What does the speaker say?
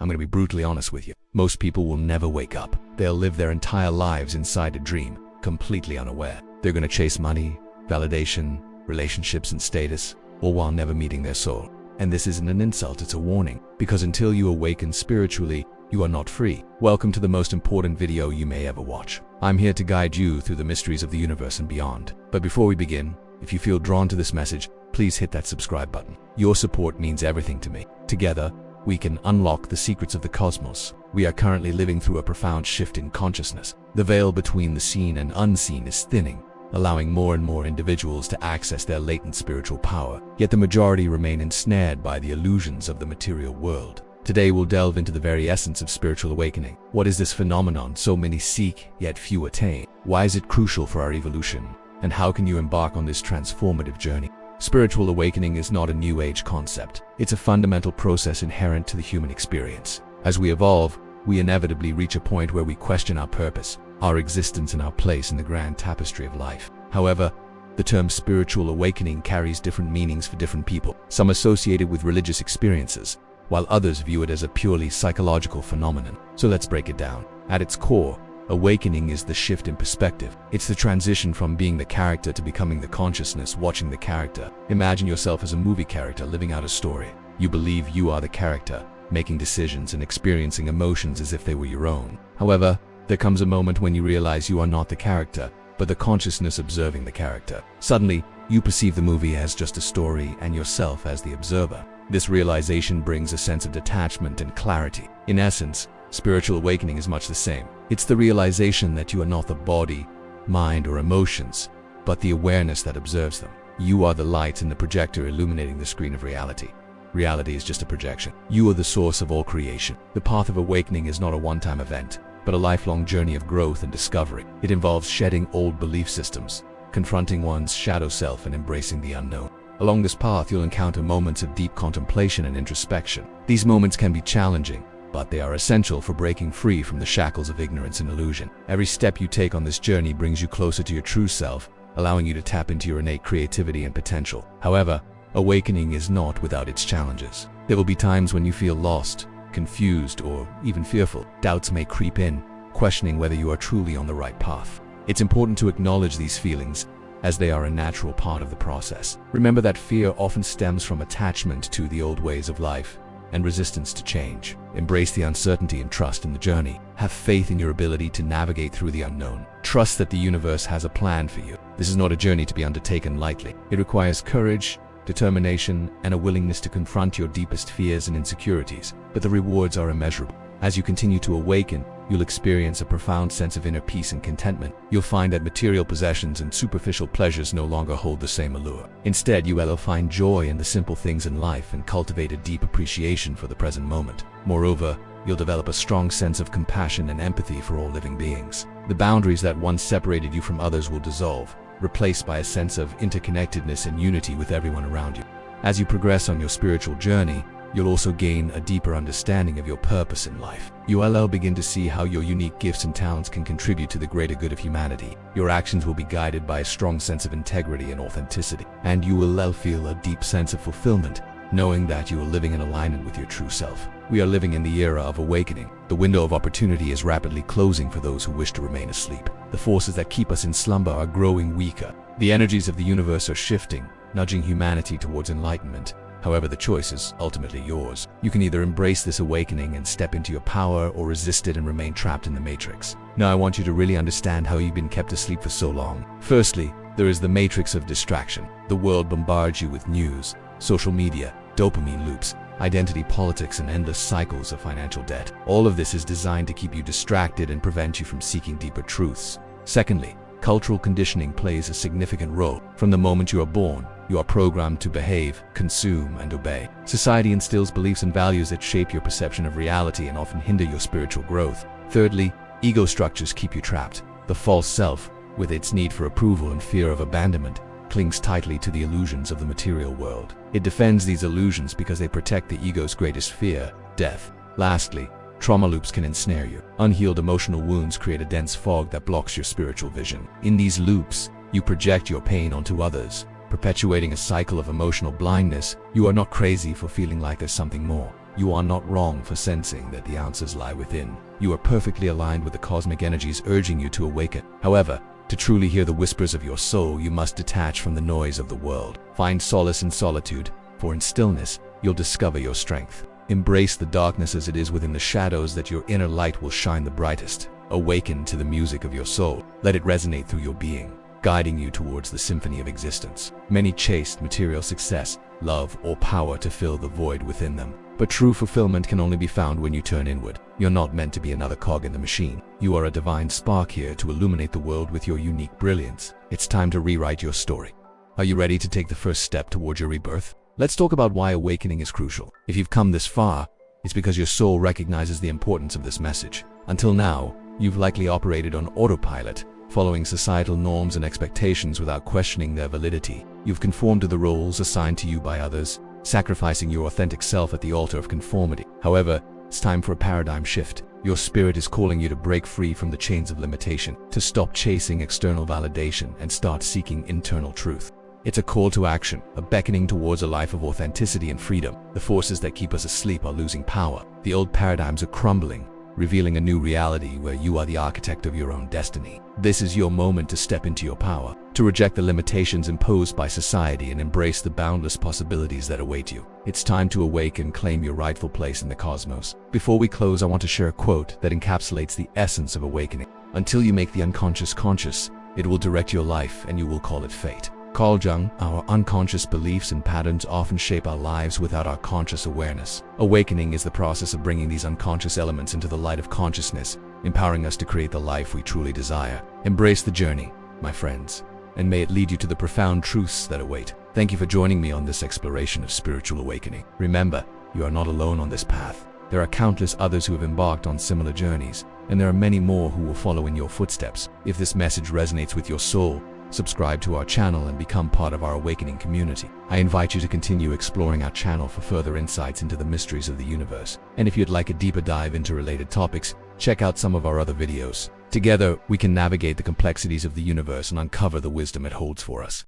I'm going to be brutally honest with you. Most people will never wake up. They'll live their entire lives inside a dream, completely unaware. They're going to chase money, validation, relationships, and status, all while never meeting their soul. And this isn't an insult, it's a warning. Because until you awaken spiritually, you are not free. Welcome to the most important video you may ever watch. I'm here to guide you through the mysteries of the universe and beyond. But before we begin, if you feel drawn to this message, please hit that subscribe button. Your support means everything to me. Together, we can unlock the secrets of the cosmos. We are currently living through a profound shift in consciousness. The veil between the seen and unseen is thinning, allowing more and more individuals to access their latent spiritual power. Yet the majority remain ensnared by the illusions of the material world. Today we'll delve into the very essence of spiritual awakening. What is this phenomenon so many seek, yet few attain? Why is it crucial for our evolution? And how can you embark on this transformative journey? Spiritual awakening is not a new age concept. It's a fundamental process inherent to the human experience. As we evolve, we inevitably reach a point where we question our purpose, our existence, and our place in the grand tapestry of life. However, the term spiritual awakening carries different meanings for different people, some associate it with religious experiences, while others view it as a purely psychological phenomenon. So let's break it down. At its core, awakening is the shift in perspective. It's the transition from being the character to becoming the consciousness watching the character. Imagine yourself as a movie character living out a story. You believe you are the character, making decisions and experiencing emotions as if they were your own. However, there comes a moment when you realize you are not the character, but the consciousness observing the character. Suddenly, you perceive the movie as just a story and yourself as the observer. This realization brings a sense of detachment and clarity. In essence, spiritual awakening is much the same. It's the realization that you are not the body, mind, or emotions, but the awareness that observes them. You are the light in the projector illuminating the screen of reality. Reality is just a projection. You are the source of all creation. The path of awakening is not a one-time event, but a lifelong journey of growth and discovery. It involves shedding old belief systems, confronting one's shadow self, and embracing the unknown. Along this path, you'll encounter moments of deep contemplation and introspection. These moments can be challenging, but they are essential for breaking free from the shackles of ignorance and illusion. Every step you take on this journey brings you closer to your true self, allowing you to tap into your innate creativity and potential. However, awakening is not without its challenges. There will be times when you feel lost, confused, or even fearful. Doubts may creep in, questioning whether you are truly on the right path. It's important to acknowledge these feelings, as they are a natural part of the process. Remember that fear often stems from attachment to the old ways of life and resistance to change. Embrace the uncertainty and trust in the journey. Have faith in your ability to navigate through the unknown. Trust that the universe has a plan for you. This is not a journey to be undertaken lightly. It requires courage, determination, and a willingness to confront your deepest fears and insecurities. But the rewards are immeasurable. As you continue to awaken, you'll experience a profound sense of inner peace and contentment. You'll find that material possessions and superficial pleasures no longer hold the same allure. Instead, you will find joy in the simple things in life and cultivate a deep appreciation for the present moment. Moreover, you'll develop a strong sense of compassion and empathy for all living beings. The boundaries that once separated you from others will dissolve, replaced by a sense of interconnectedness and unity with everyone around you. As you progress on your spiritual journey, you'll also gain a deeper understanding of your purpose in life. You will begin to see how your unique gifts and talents can contribute to the greater good of humanity. Your actions will be guided by a strong sense of integrity and authenticity, and you will feel a deep sense of fulfillment, knowing that you are living in alignment with your true self. We are living in the era of awakening. The window of opportunity is rapidly closing for those who wish to remain asleep. The forces that keep us in slumber are growing weaker. The energies of the universe are shifting, nudging humanity towards enlightenment. However, the choice is ultimately yours. You can either embrace this awakening and step into your power, or resist it and remain trapped in the matrix. Now I want you to really understand how you've been kept asleep for so long. Firstly, there is the matrix of distraction. The world bombards you with news, social media, dopamine loops, identity politics, and endless cycles of financial debt. All of this is designed to keep you distracted and prevent you from seeking deeper truths. Secondly, cultural conditioning plays a significant role. From the moment you are born, you are programmed to behave, consume, and obey. Society instills beliefs and values that shape your perception of reality and often hinder your spiritual growth. Thirdly, ego structures keep you trapped. The false self, with its need for approval and fear of abandonment, clings tightly to the illusions of the material world. It defends these illusions because they protect the ego's greatest fear, death. Lastly, trauma loops can ensnare you. Unhealed emotional wounds create a dense fog that blocks your spiritual vision. In these loops, you project your pain onto others, perpetuating a cycle of emotional blindness. You are not crazy for feeling like there's something more. You are not wrong for sensing that the answers lie within. You are perfectly aligned with the cosmic energies urging you to awaken. However, to truly hear the whispers of your soul, you must detach from the noise of the world. Find solace in solitude, for in stillness, you'll discover your strength. Embrace the darkness as it is within the shadows, that your inner light will shine the brightest. Awaken to the music of your soul. Let it resonate through your being, guiding you towards the symphony of existence. Many chased material success, love, or power to fill the void within them. But true fulfillment can only be found when you turn inward. You're not meant to be another cog in the machine. You are a divine spark here to illuminate the world with your unique brilliance. It's time to rewrite your story. Are you ready to take the first step towards your rebirth? Let's talk about why awakening is crucial. If you've come this far, it's because your soul recognizes the importance of this message. Until now, you've likely operated on autopilot, following societal norms and expectations without questioning their validity. You've conformed to the roles assigned to you by others, sacrificing your authentic self at the altar of conformity. However, it's time for a paradigm shift. Your spirit is calling you to break free from the chains of limitation, to stop chasing external validation and start seeking internal truth. It's a call to action, a beckoning towards a life of authenticity and freedom. The forces that keep us asleep are losing power. The old paradigms are crumbling, revealing a new reality where you are the architect of your own destiny. This is your moment to step into your power, to reject the limitations imposed by society and embrace the boundless possibilities that await you. It's time to awake and claim your rightful place in the cosmos. Before we close, I want to share a quote that encapsulates the essence of awakening. Until you make the unconscious conscious, it will direct your life and you will call it fate. Carl Jung, our unconscious beliefs and patterns often shape our lives without our conscious awareness. Awakening is the process of bringing these unconscious elements into the light of consciousness, empowering us to create the life we truly desire. Embrace the journey, my friends, and may it lead you to the profound truths that await. Thank you for joining me on this exploration of spiritual awakening. Remember, you are not alone on this path. There are countless others who have embarked on similar journeys, and there are many more who will follow in your footsteps. If this message resonates with your soul, subscribe to our channel and become part of our awakening community. I invite you to continue exploring our channel for further insights into the mysteries of the universe. And if you'd like a deeper dive into related topics, check out some of our other videos. Together, we can navigate the complexities of the universe and uncover the wisdom it holds for us.